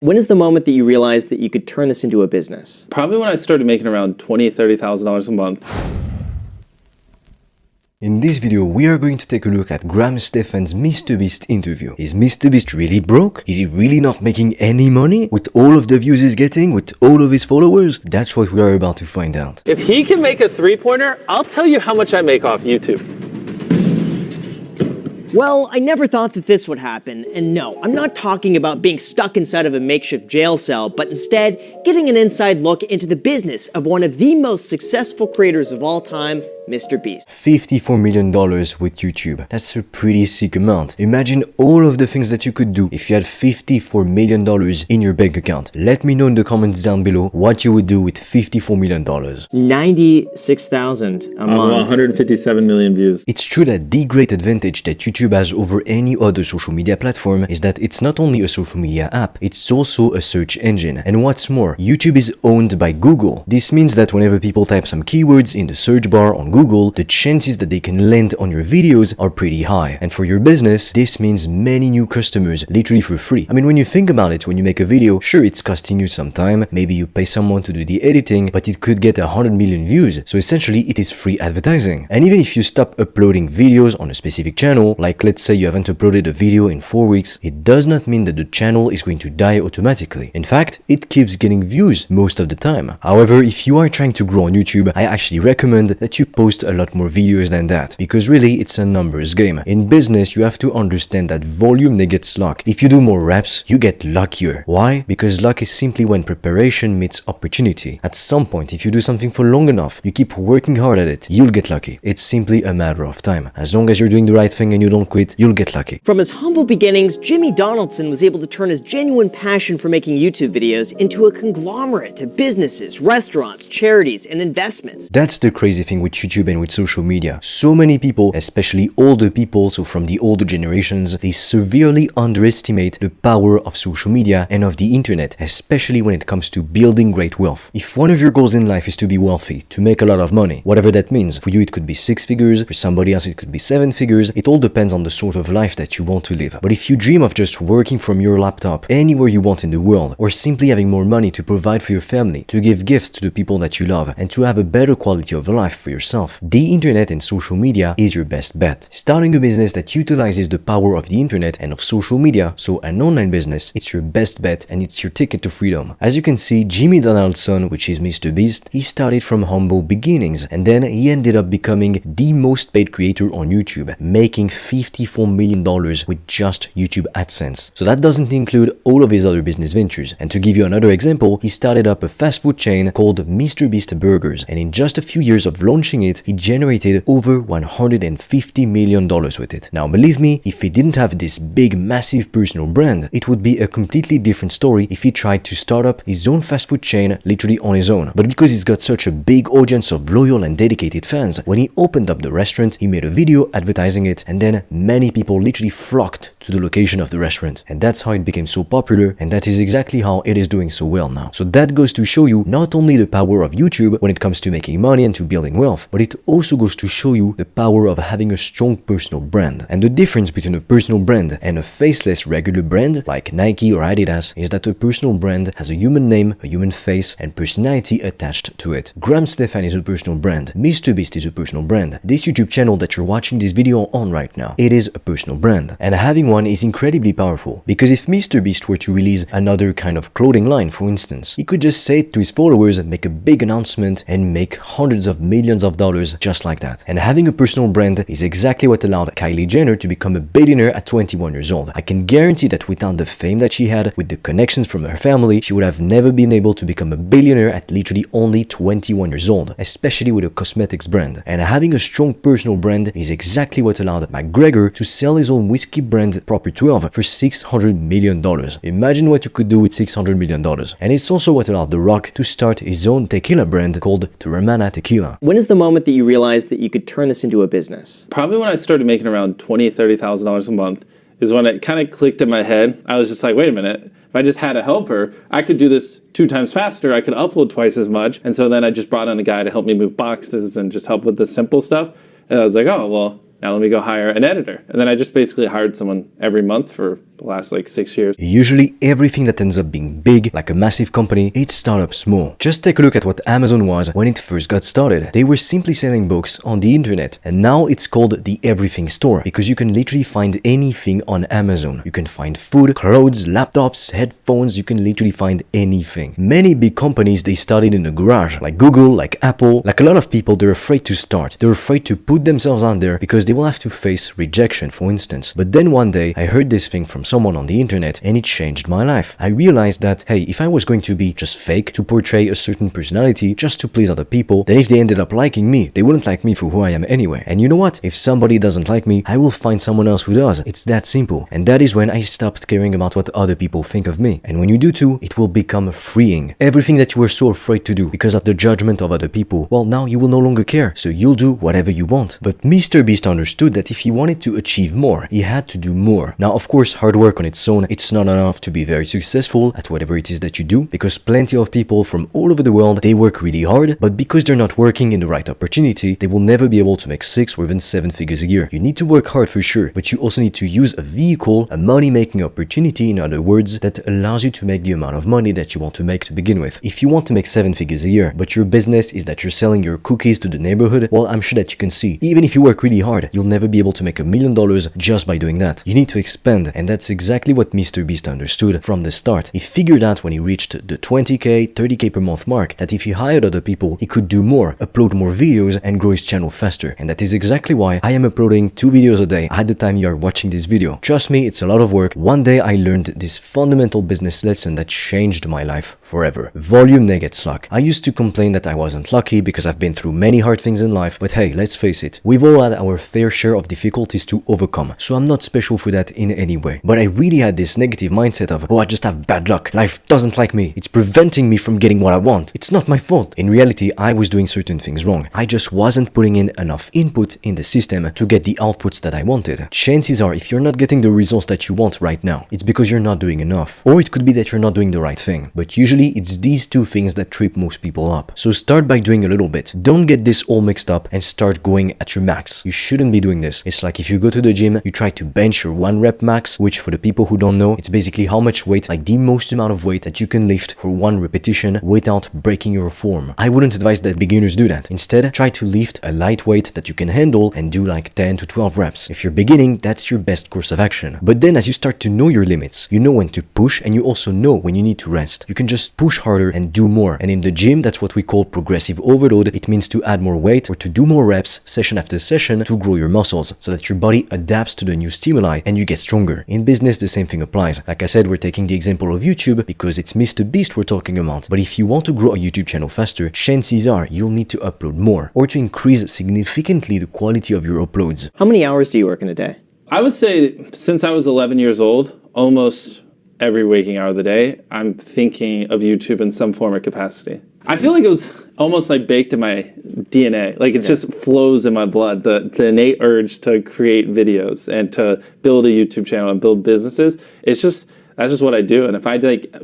When is the moment that you realized that you could turn this into a business? Probably when I started making around $20,000, $30,000 a month. In this video, we are going to take a look at Graham Stephan's MrBeast interview. Is MrBeast really broke? Is he really not making any money? With all of the views he's getting, with all of his followers? That's what we are about to find out. If he can make a three-pointer, I'll tell you how much I make off YouTube. Well, I never thought that this would happen, and no, I'm not talking about being stuck inside of a makeshift jail cell, but instead, getting an inside look into the business of one of the most successful creators of all time, MrBeast. $54 million with YouTube. That's a pretty sick amount. Imagine all of the things that you could do if you had $54 million in your bank account. Let me know in the comments down below what you would do with $54 million. 96,000 a month. 157 million views. It's true that the great advantage that YouTube has over any other social media platform is that it's not only a social media app, it's also a search engine. And what's more, YouTube is owned by Google. This means that whenever people type some keywords in the search bar on Google, the chances that they can land on your videos are pretty high. And for your business, this means many new customers, literally for free. I mean, when you think about it, when you make a video, sure, it's costing you some time, maybe you pay someone to do the editing, but it could get 100 million views. So essentially, it is free advertising. And even if you stop uploading videos on a specific channel, like let's say you haven't uploaded a video in 4 weeks, it does not mean that the channel is going to die automatically. In fact, it keeps getting views most of the time. However, if you are trying to grow on YouTube, I actually recommend that you post a lot more videos than that, because really it's a numbers game. In business, you have to understand that volume negate luck. If you do more reps, you get luckier. Why? Because luck is simply when preparation meets opportunity. At some point, if you do something for long enough, you keep working hard at it, you'll get lucky. It's simply a matter of time. As long as you're doing the right thing and you don't quit, you'll get lucky. From his humble beginnings, Jimmy Donaldson was able to turn his genuine passion for making YouTube videos into a conglomerate of businesses, restaurants, charities, and investments. That's the crazy thing with YouTube and with social media. So many people, especially older people, so from the older generations, they severely underestimate the power of social media and of the internet, especially when it comes to building great wealth. If one of your goals in life is to be wealthy, to make a lot of money, whatever that means, for you it could be 6 figures, for somebody else it could be 7 figures, it all depends on the sort of life that you want to live. But if you dream of just working from your laptop anywhere you want in the world, or simply having more money to provide for your family, to give gifts to the people that you love, and to have a better quality of life for yourself, the internet and social media is your best bet. Starting a business that utilizes the power of the internet and of social media, so an online business, it's your best bet and it's your ticket to freedom. As you can see, Jimmy Donaldson, which is MrBeast, he started from humble beginnings, and then he ended up becoming the most paid creator on YouTube, making $54 million with just YouTube AdSense. So that doesn't include all of his other business ventures. And to give you another example, he started up a fast food chain called MrBeast Burgers, and in just a few years of launching it, he generated over $150 million with it. Now, believe me, if he didn't have this big, massive personal brand, it would be a completely different story if he tried to start up his own fast food chain literally on his own. But because he's got such a big audience of loyal and dedicated fans, when he opened up the restaurant, he made a video advertising it, and then many people literally flocked to the location of the restaurant. And that's how it became so popular, and that is exactly how it is doing so well now. So that goes to show you not only the power of YouTube when it comes to making money and to building wealth, but it also goes to show you the power of having a strong personal brand. And the difference between a personal brand and a faceless regular brand like Nike or Adidas is that a personal brand has a human name, a human face, and personality attached to it. Graham Stephan is a personal brand. MrBeast is a personal brand. This YouTube channel that you're watching this video on right now, it is a personal brand. And having one is incredibly powerful, because if MrBeast were to release another kind of clothing line, for instance, he could just say it to his followers, make a big announcement, and make hundreds of millions of dollars just like that. And having a personal brand is exactly what allowed Kylie Jenner to become a billionaire at 21 years old. I can guarantee that without the fame that she had, with the connections from her family, she would have never been able to become a billionaire at literally only 21 years old, especially with a cosmetics brand. And having a strong personal brand is exactly what allowed McGregor to sell his own whiskey brand Proper 12 for $600 million. Imagine what you could do with $600 million. And it's also what allowed The Rock to start his own tequila brand called Terramana Tequila. When is the moment that you realized that you could turn this into a business? Probably when I started making around $20,000, $30,000 a month is when it kind of clicked in my head. I was just like, wait a minute. If I just had a helper, I could do this 2 times faster. I could upload twice as much. And so then I just brought in a guy to help me move boxes and just help with the simple stuff. And I was like, oh, well, now let me go hire an editor. And then I just basically hired someone every month for the last like 6 years. Usually everything that ends up being big, like a massive company, it starts up small. Just take a look at what Amazon was when it first got started. They were simply selling books on the internet, and now it's called the everything store because you can literally find anything on Amazon. You can find food, clothes, laptops, headphones, you can literally find anything. Many big companies, they started in a garage, like Google, like Apple. Like a lot of people, they're afraid to start. They're afraid to put themselves out there because they will have to face rejection, for instance. But then one day, I heard this thing from someone on the internet and it changed my life. I realized that, hey, if I was going to be just fake, to portray a certain personality just to please other people, then if they ended up liking me, they wouldn't like me for who I am anyway. And you know what? If somebody doesn't like me, I will find someone else who does. It's that simple. And that is when I stopped caring about what other people think of me. And when you do too, it will become freeing. Everything that you were so afraid to do because of the judgment of other people, well, now you will no longer care. So you'll do whatever you want. But Mr. Beast understood that if he wanted to achieve more, he had to do more. Now, of course, hard work on its own, it's not enough to be very successful at whatever it is that you do, because plenty of people from all over the world, they work really hard, but because they're not working in the right opportunity, they will never be able to make 6 or even 7 figures a year. You need to work hard for sure, but you also need to use a vehicle, a money-making opportunity, in other words, that allows you to make the amount of money that you want to make to begin with. If you want to make 7 figures a year, but your business is that you're selling your cookies to the neighborhood, well, I'm sure that you can see, even if you work really hard, you'll never be able to make $1 million just by doing that. You need to expand, and that's exactly what Mr. Beast understood from the start. He figured out when he reached the 20k, 30k per month mark that if he hired other people, he could do more, upload more videos, and grow his channel faster. And that is exactly why I am uploading 2 videos a day at the time you are watching this video. Trust me, it's a lot of work. One day I learned this fundamental business lesson that changed my life forever. Volume negate luck. I used to complain that I wasn't lucky because I've been through many hard things in life, but hey, let's face it, we've all had our fair share of difficulties to overcome, so I'm not special for that in any way. But I really had this negative mindset of, oh, I just have bad luck, life doesn't like me, it's preventing me from getting what I want, it's not my fault. In reality, I was doing certain things wrong. I just wasn't putting in enough input in the system to get the outputs that I wanted. Chances are, if you're not getting the results that you want right now, it's because you're not doing enough, or it could be that you're not doing the right thing. But usually it's these two things that trip most people up. So start by doing a little bit. Don't get this all mixed up and start going at your max. You shouldn't be doing this. It's like if you go to the gym, you try to bench your 1 rep max, which for the people who don't know, it's basically how much weight, like the most amount of weight that you can lift for 1 repetition without breaking your form. I wouldn't advise that beginners do that. Instead, try to lift a light weight that you can handle and do like 10 to 12 reps. If you're beginning, that's your best course of action. But then as you start to know your limits, you know when to push and you also know when you need to rest. You can just push harder and do more. And in the gym, that's what we call progressive overload. It means to add more weight or to do more reps session after session to grow your muscles so that your body adapts to the new stimuli and you get stronger. In business, the same thing applies. Like I said, we're taking the example of YouTube because it's Mr. Beast we're talking about. But if you want to grow a YouTube channel faster, chances are you'll need to upload more or to increase significantly the quality of your uploads. How many hours do you work in a day? I would say since I was 11 years old, almost every waking hour of the day, I'm thinking of YouTube in some form or capacity. I feel like it was almost like baked in my DNA. Like it just flows in my blood. The innate urge to create videos and to build a YouTube channel and build businesses. That's just what I do. And if I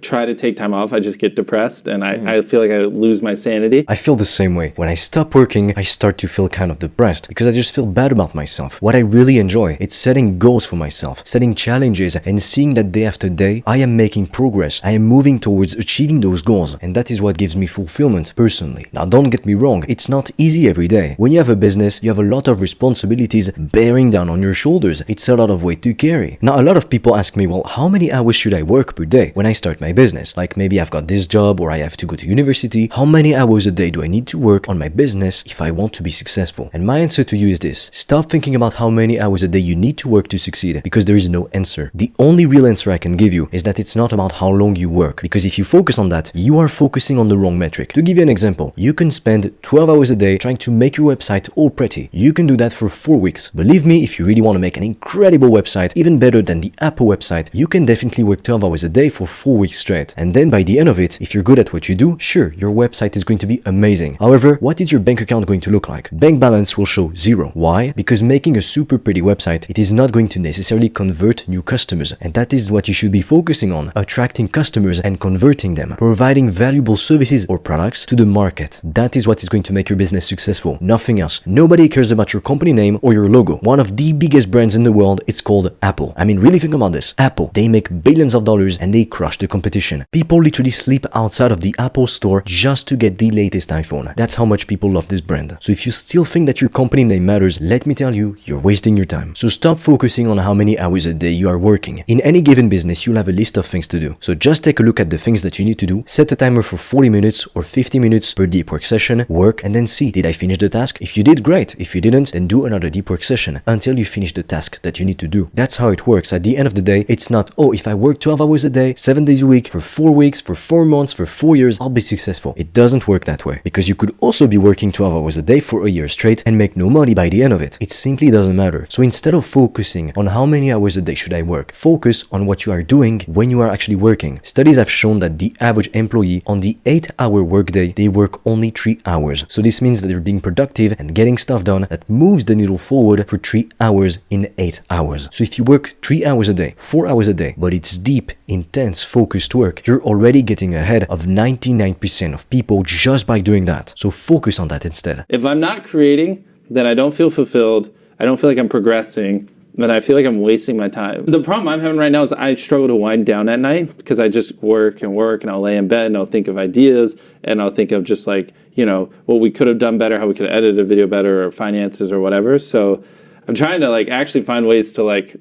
try to take time off, I just get depressed and I feel like I lose my sanity. I feel the same way. When I stop working, I start to feel kind of depressed because I just feel bad about myself. What I really enjoy, it's setting goals for myself, setting challenges and seeing that day after day, I am making progress. I am moving towards achieving those goals. And that is what gives me fulfillment personally. Now, don't get me wrong. It's not easy every day. When you have a business, you have a lot of responsibilities bearing down on your shoulders. It's a lot of weight to carry. Now, a lot of people ask me, well, how many hours should I work per day when I start my business? Like maybe I've got this job or I have to go to university. How many hours a day do I need to work on my business if I want to be successful? And my answer to you is this. Stop thinking about how many hours a day you need to work to succeed because there is no answer. The only real answer I can give you is that it's not about how long you work, because if you focus on that, you are focusing on the wrong metric. To give you an example, you can spend 12 hours a day trying to make your website all pretty. You can do that for 4 weeks. Believe me, if you really want to make an incredible website, even better than the Apple website, you can definitely work work 12 hours a day for 4 weeks straight. And then by the end of it, if you're good at what you do, sure, your website is going to be amazing. However, what is your bank account going to look like? Bank balance will show 0. Why? Because making a super pretty website, it is not going to necessarily convert new customers. And that is what you should be focusing on, attracting customers and converting them, providing valuable services or products to the market. That is what is going to make your business successful, nothing else. Nobody cares about your company name or your logo. One of the biggest brands in the world, it's called Apple. I mean, really think about this. Apple, they make billions of dollars and they crush the competition. People literally sleep outside of the Apple store just to get the latest iPhone. That's how much people love this brand. So if you still think that your company name matters, let me tell you, you're wasting your time. So stop focusing on how many hours a day you are working. In any given business, you'll have a list of things to do. So just take a look at the things that you need to do, set a timer for 40 minutes or 50 minutes per deep work session, work, and then see, did I finish the task? If you did, great. If you didn't, then do another deep work session until you finish the task that you need to do. That's how it works. At the end of the day, it's not, oh, if I work 12 hours a day, 7 days a week, for 4 weeks, for 4 months, for 4 years, I'll be successful. It doesn't work that way, because you could also be working 12 hours a day for a year straight and make no money by the end of it. It simply doesn't matter. So instead of focusing on how many hours a day should I work, focus on what you are doing when you are actually working. Studies have shown that the average employee on the 8-hour workday, they work only 3 hours. So this means that they're being productive and getting stuff done that moves the needle forward for 3 hours in 8 hours. So if you work 3 hours a day, 4 hours a day, but it's deep, intense, focused work, you're already getting ahead of 99% of people just by doing that. So focus on that instead. If I'm not creating, then I don't feel fulfilled. I don't feel like I'm progressing. Then I feel like I'm wasting my time. The problem I'm having right now is I struggle to wind down at night because I just work and I'll lay in bed and I'll think of ideas and I'll think of just like, you know, what we could have done better, how we could have edited a video better or finances or whatever. So I'm trying to like actually find ways to like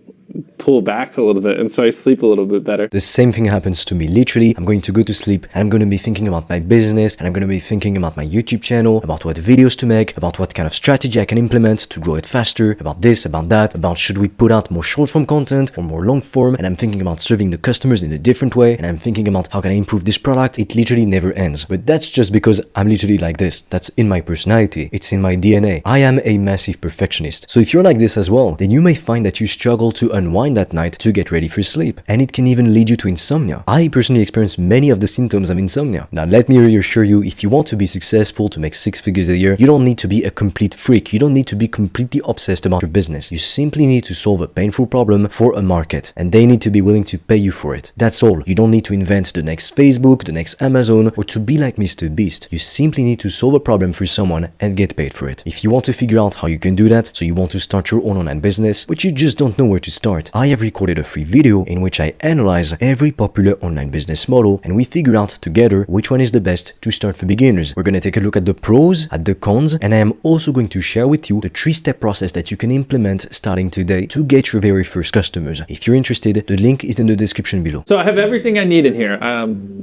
pull back a little bit, and so I sleep a little bit better. The same thing happens to me. Literally, I'm going to go to sleep and I'm going to be thinking about my business, and I'm going to be thinking about my YouTube channel, about what videos to make, about what kind of strategy I can implement to grow it faster, about this, about that, about should we put out more short form content or more long form, and I'm thinking about serving the customers in a different way, and I'm thinking about how can I improve this product. It literally never ends. But that's just because I'm literally like this. That's in my personality. It's in my DNA. I am a massive perfectionist. So if you're like this as well, then you may find that you struggle to unwind at night to get ready for sleep, and it can even lead you to insomnia. I personally experience many of the symptoms of insomnia. Now let me reassure you, if you want to be successful, to make 6 figures a year, you don't need to be a complete freak. You don't need to be completely obsessed about your business. You simply need to solve a painful problem for a market, and they need to be willing to pay you for it. That's all. You don't need to invent the next Facebook, the next Amazon, or to be like Mr. Beast. You simply need to solve a problem for someone and get paid for it. If you want to figure out how you can do that, so you want to start your own online business, but you just don't know where to start, I have recorded a free video in which I analyze every popular online business model, and we figure out together which one is the best to start for beginners. We're going to take a look at the pros, at the cons, and I am also going to share with you the 3-step process that you can implement starting today to get your very first customers. If you're interested, the link is in the description below. So I have everything I need in here.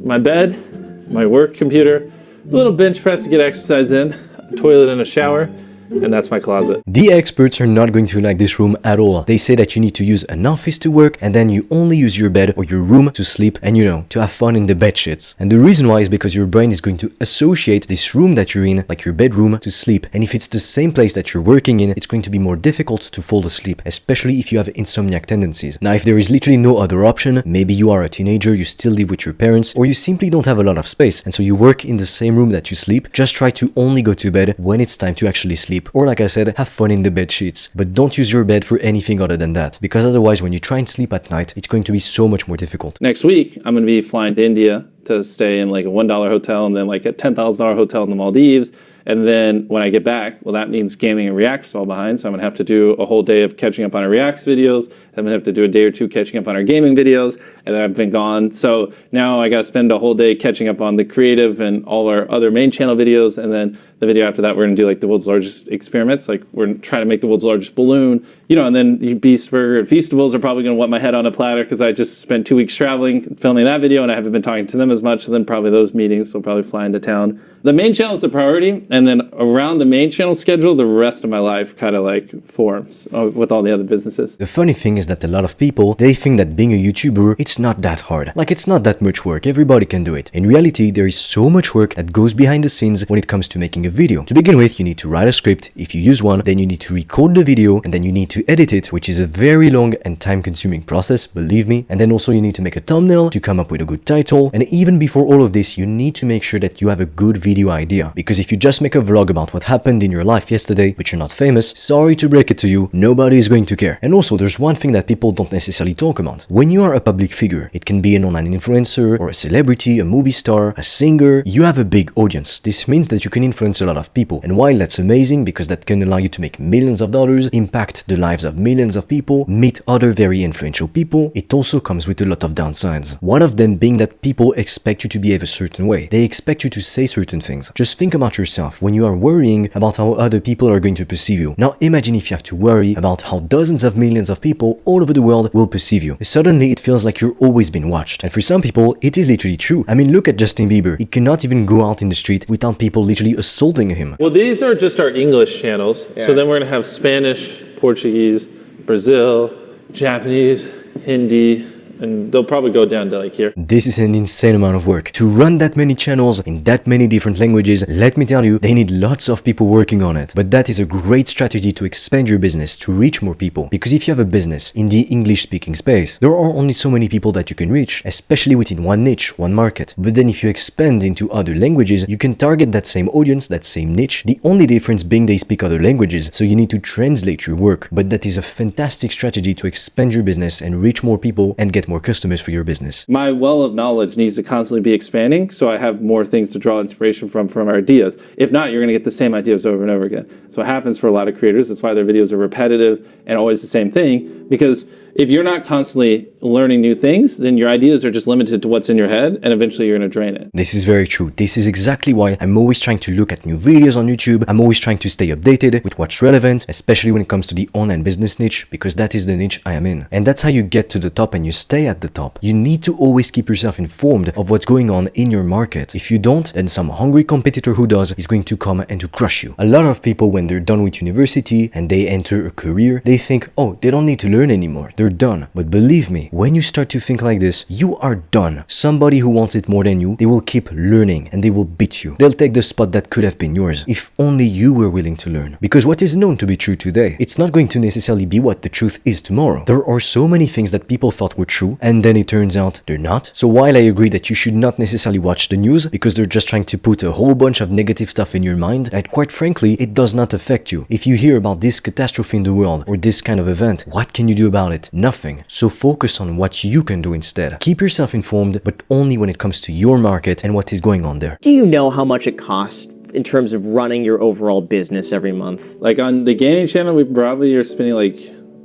My bed, my work computer, a little bench press to get exercise in, a toilet and a shower, and that's my closet. The experts are not going to like this room at all. They say that you need to use an office to work, and then you only use your bed or your room to sleep and, you know, to have fun in the bed shits. And the reason why is because your brain is going to associate this room that you're in, like your bedroom, to sleep. And if it's the same place that you're working in, it's going to be more difficult to fall asleep, especially if you have insomniac tendencies. Now, if there is literally no other option, maybe you are a teenager, you still live with your parents, or you simply don't have a lot of space, and so you work in the same room that you sleep, just try to only go to bed when it's time to actually sleep. Or like I said, have fun in the bed sheets. But don't use your bed for anything other than that, because otherwise when you try and sleep at night, it's going to be so much more difficult. Next week, I'm going to be flying to India to stay in like a $1 hotel and then like a $10,000 hotel in the Maldives. And then when I get back, well, that means gaming and React's all behind. So I'm going to have to do a whole day of catching up on our React's videos. I'm going to have to do a day or two catching up on our gaming videos. And then I've been gone. So now I got to spend a whole day catching up on the creative and all our other main channel videos. And then the video after that, we're going to do like the world's largest experiments. Like we're trying to make the world's largest balloon, you know, and then Beast Burger and Feastables are probably going to want my head on a platter because I just spent 2 weeks traveling, filming that video, and I haven't been talking to them as much. So then probably those meetings will probably fly into town. The main channel is the priority, and then around the main channel schedule, the rest of my life kind of like forms with all the other businesses. The funny thing is that a lot of people, they think that being a YouTuber, it's not that hard. Like it's not that much work, everybody can do it. In reality, there is so much work that goes behind the scenes when it comes to making a a video. To begin with, you need to write a script if you use one, then you need to record the video, and then you need to edit it, which is a very long and time-consuming process, believe me. And then also you need to make a thumbnail to come up with a good title. And even before all of this, you need to make sure that you have a good video idea. Because if you just make a vlog about what happened in your life yesterday, but you're not famous, sorry to break it to you, nobody is going to care. And also, there's one thing that people don't necessarily talk about. When you are a public figure, it can be an online influencer or a celebrity, a movie star, a singer, you have a big audience. This means that you can influence a lot of people. And while that's amazing because that can allow you to make millions of dollars, impact the lives of millions of people, meet other very influential people, it also comes with a lot of downsides. One of them being that people expect you to behave a certain way. They expect you to say certain things. Just think about yourself when you are worrying about how other people are going to perceive you. Now imagine if you have to worry about how dozens of millions of people all over the world will perceive you. Suddenly it feels like you're always being watched. And for some people, it is literally true. I mean, look at Justin Bieber. He cannot even go out in the street without people literally assaulting him. Well, these are just our English channels. So then we're going to have Spanish, Portuguese, Brazil, Japanese, Hindi, and they'll probably go down to like here. This is an insane amount of work. To run that many channels in that many different languages, let me tell you, they need lots of people working on it. But that is a great strategy to expand your business, to reach more people. Because if you have a business in the English-speaking space, there are only so many people that you can reach, especially within one niche, one market. But then if you expand into other languages, you can target that same audience, that same niche, the only difference being they speak other languages, so you need to translate your work. But that is a fantastic strategy to expand your business and reach more people and get more customers for your business. My well of knowledge needs to constantly be expanding, so I have more things to draw inspiration from our ideas. If not, you're going to get the same ideas over and over again. So it happens for a lot of creators. That's why their videos are repetitive and always the same thing, because if you're not constantly learning new things, then your ideas are just limited to what's in your head, and eventually you're going to drain it. This is very true. This is exactly why I'm always trying to look at new videos on YouTube. I'm always trying to stay updated with what's relevant, especially when it comes to the online business niche, because that is the niche I am in. And that's how you get to the top and you stay at the top. You need to always keep yourself informed of what's going on in your market. If you don't, then some hungry competitor who does is going to come and to crush you. A lot of people, when they're done with university and they enter a career, they think, oh, they don't need to learn anymore. They're done. But believe me, when you start to think like this, you are done. Somebody who wants it more than you, they will keep learning and they will beat you. They'll take the spot that could have been yours if only you were willing to learn. Because what is known to be true today, it's not going to necessarily be what the truth is tomorrow. There are so many things that people thought were true and then it turns out they're not. So while I agree that you should not necessarily watch the news because they're just trying to put a whole bunch of negative stuff in your mind, that quite frankly, it does not affect you. If you hear about this catastrophe in the world or this kind of event, what can you do about it? Nothing. So focus on what you can do instead. Keep yourself informed, but only when it comes to your market and what is going on there. Do you know how much it costs in terms of running your overall business every month? Like on the gaming channel, we probably are spending like,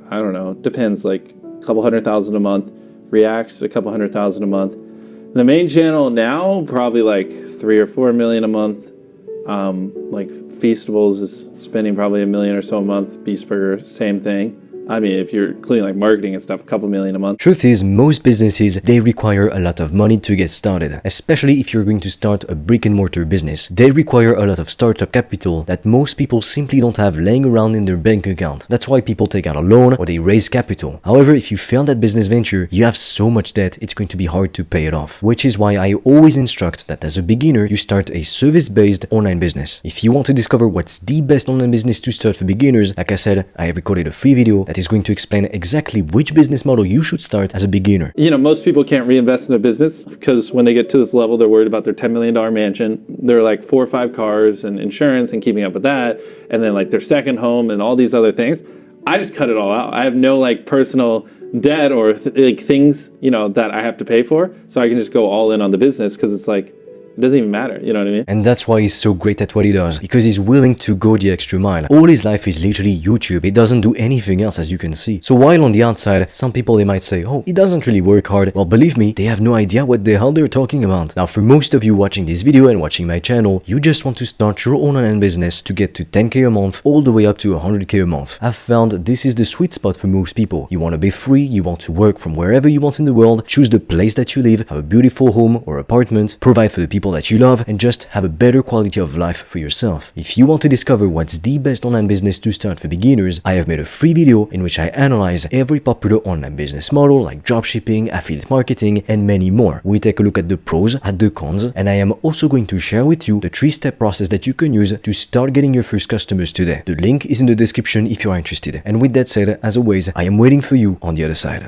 I don't know, depends, like a couple $100,000 a month. Reacts a couple $100,000 a month. The main channel now, probably like $3 or $4 million a month. Like Feastables is spending probably $1 million or so a month. Beast Burger, same thing. I mean, if you're including like marketing and stuff, a couple million a month. Truth is, most businesses, they require a lot of money to get started, especially if you're going to start a brick and mortar business. They require a lot of startup capital that most people simply don't have laying around in their bank account. That's why people take out a loan or they raise capital. However, if you fail that business venture, you have so much debt, it's going to be hard to pay it off. Which is why I always instruct that as a beginner, you start a service-based online business. If you want to discover what's the best online business to start for beginners, like I said, I have recorded a free video that is going to explain exactly which business model you should start as a beginner. You know, most people can't reinvest in a business because when they get to this level, they're worried about their $10 million mansion. They're like 4 or 5 cars and insurance and keeping up with that. And then like their second home and all these other things. I just cut it all out. I have no like personal debt or like things, you know, that I have to pay for. So I can just go all in on the business because it's like, it doesn't even matter, you know what I mean? And that's why he's so great at what he does, because he's willing to go the extra mile. All his life is literally YouTube. He doesn't do anything else, as you can see. So while on the outside, some people, they might say, oh, he doesn't really work hard. Well, believe me, they have no idea what the hell they're talking about. Now, for most of you watching this video and watching my channel, you just want to start your own online business to get to 10K a month, all the way up to 100K a month. I've found this is the sweet spot for most people. You want to be free, you want to work from wherever you want in the world, choose the place that you live, have a beautiful home or apartment, provide for the people people that you love, and just have a better quality of life for yourself. If you want to discover what's the best online business to start for beginners, I have made a free video in which I analyze every popular online business model like dropshipping, affiliate marketing, and many more. We take a look at the pros, at the cons, and I am also going to share with you the 3-step process that you can use to start getting your first customers today. The link is in the description if you are interested. And with that said, as always, I am waiting for you on the other side.